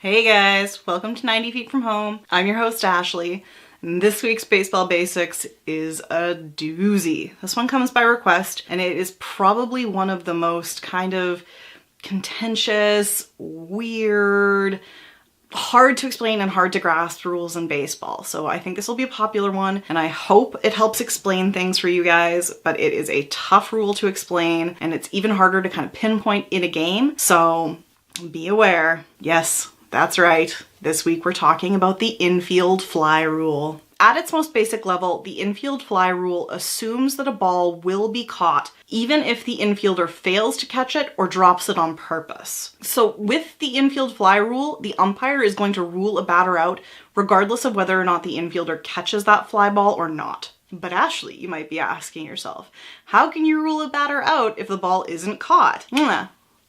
Hey guys, welcome to 90 Feet From Home. I'm your host Ashley, and this week's Baseball Basics is a doozy. This one comes by request, and it is probably one of the most kind of contentious, weird, hard to explain and hard to grasp rules in baseball. So I think this will be a popular one, and I hope it helps explain things for you guys, but it is a tough rule to explain, and it's even harder to kind of pinpoint in a game, so be aware. Yes, that's right. This week we're talking about the infield fly rule. At its most basic level, the infield fly rule assumes that a ball will be caught even if the infielder fails to catch it or drops it on purpose. So with the infield fly rule, the umpire is going to rule a batter out regardless of whether or not the infielder catches that fly ball or not. But Ashley, you might be asking yourself, how can you rule a batter out if the ball isn't caught?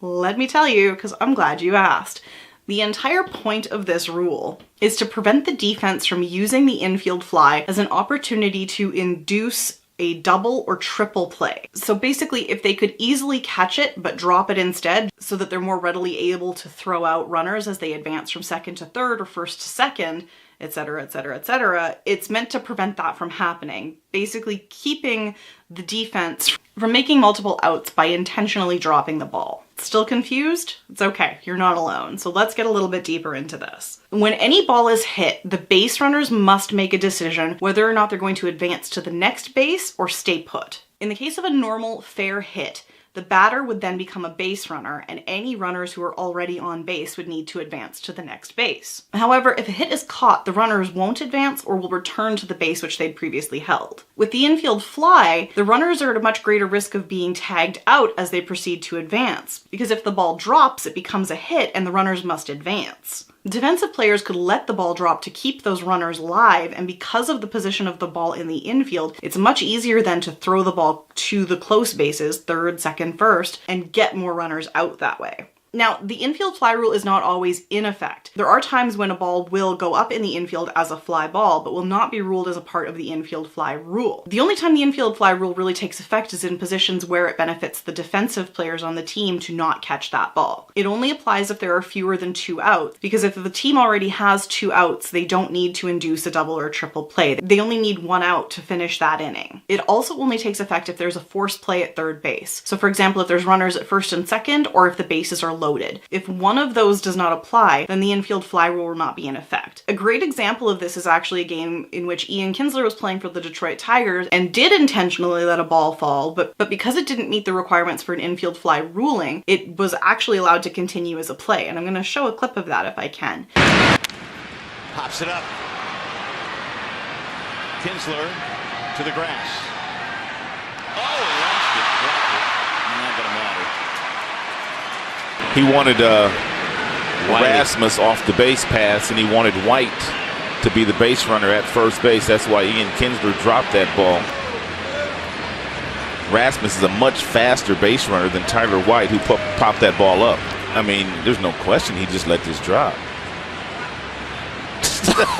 Let me tell you, because I'm glad you asked. The entire point of this rule is to prevent the defense from using the infield fly as an opportunity to induce a double or triple play. So basically, if they could easily catch it but drop it instead so that they're more readily able to throw out runners as they advance from second to third or first to second, etc., etc., etc., it's meant to prevent that from happening. Basically keeping the defense from making multiple outs by intentionally dropping the ball. Still confused? It's okay, you're not alone. So let's get a little bit deeper into this. When any ball is hit, the base runners must make a decision whether or not they're going to advance to the next base or stay put. In the case of a normal, fair hit, the batter would then become a base runner, and any runners who are already on base would need to advance to the next base. However, if a hit is caught, the runners won't advance or will return to the base which they'd previously held. With the infield fly, the runners are at a much greater risk of being tagged out as they proceed to advance, because if the ball drops, it becomes a hit and the runners must advance. Defensive players could let the ball drop to keep those runners live, and because of the position of the ball in the infield, it's much easier then to throw the ball to the close bases, third, second, first, and get more runners out that way. Now, the infield fly rule is not always in effect. There are times when a ball will go up in the infield as a fly ball, but will not be ruled as a part of the infield fly rule. The only time the infield fly rule really takes effect is in positions where it benefits the defensive players on the team to not catch that ball. It only applies if there are fewer than 2 outs, because if the team already has 2 outs, they don't need to induce a double or a triple play. They only need 1 out to finish that inning. It also only takes effect if there's a forced play at third base. So for example, if there's runners at first and second, or if the bases are loaded. If one of those does not apply, then the infield fly rule will not be in effect. A great example of this is actually a game in which Ian Kinsler was playing for the Detroit Tigers and did intentionally let a ball fall, but because it didn't meet the requirements for an infield fly ruling, it was actually allowed to continue as a play. And I'm going to show a clip of that if I can. Pops it up. Kinsler to the grass. Oh, he lost it. Dropped it. Not going to matter. He wanted Rasmus off the base pass, and he wanted White to be the base runner at first base. That's why Ian Kinsler dropped that ball. Rasmus is a much faster base runner than Tyler White, who popped that ball up. I mean, there's no question he just let this drop.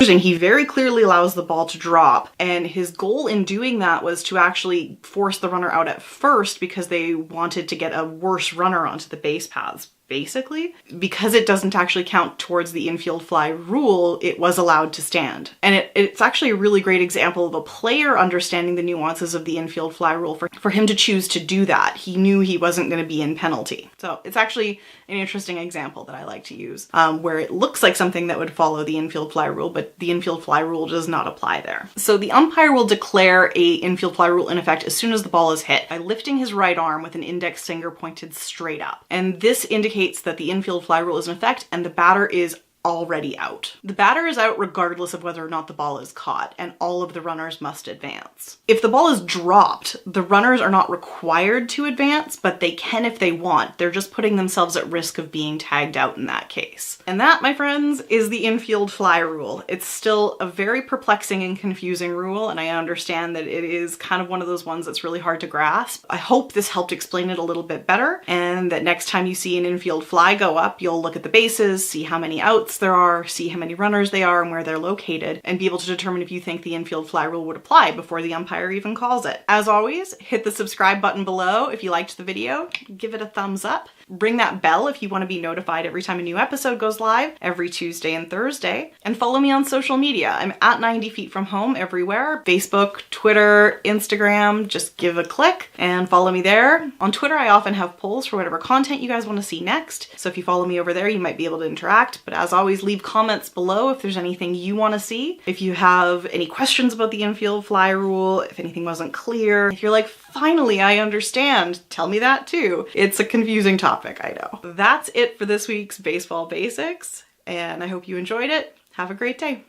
He very clearly allows the ball to drop, and his goal in doing that was to actually force the runner out at first because they wanted to get a worse runner onto the base paths. Basically, because it doesn't actually count towards the infield fly rule, it was allowed to stand. And it's actually a really great example of a player understanding the nuances of the infield fly rule for him to choose to do that. He knew he wasn't going to be in penalty. So it's actually an interesting example that I like to use, where it looks like something that would follow the infield fly rule, but the infield fly rule does not apply there. So the umpire will declare a infield fly rule in effect as soon as the ball is hit by lifting his right arm with an index finger pointed straight up. And this indicates that the infield fly rule is in effect and the batter is already out. The batter is out regardless of whether or not the ball is caught, and all of the runners must advance. If the ball is dropped, the runners are not required to advance, but they can if they want. They're just putting themselves at risk of being tagged out in that case. And that, my friends, is the infield fly rule. It's still a very perplexing and confusing rule, and I understand that it is kind of one of those ones that's really hard to grasp. I hope this helped explain it a little bit better, and that next time you see an infield fly go up, you'll look at the bases, see how many outs there are, see how many runners they are and where they're located, and be able to determine if you think the infield fly rule would apply before the umpire even calls it. As always, hit the subscribe button below if you liked the video, give it a thumbs up. Ring that bell if you want to be notified every time a new episode goes live, every Tuesday and Thursday. And follow me on social media. I'm at 90 Feet From Home everywhere. Facebook, Twitter, Instagram. Just give a click and follow me there. On Twitter, I often have polls for whatever content you guys want to see next. So if you follow me over there, you might be able to interact. But as always, leave comments below if there's anything you want to see. If you have any questions about the infield fly rule, if anything wasn't clear, if you're like, finally, I understand, tell me that too. It's a confusing topic, I know. That's it for this week's Baseball Basics, and I hope you enjoyed it. Have a great day.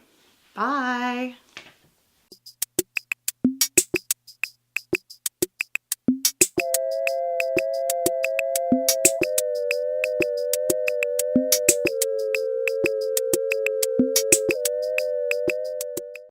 Bye.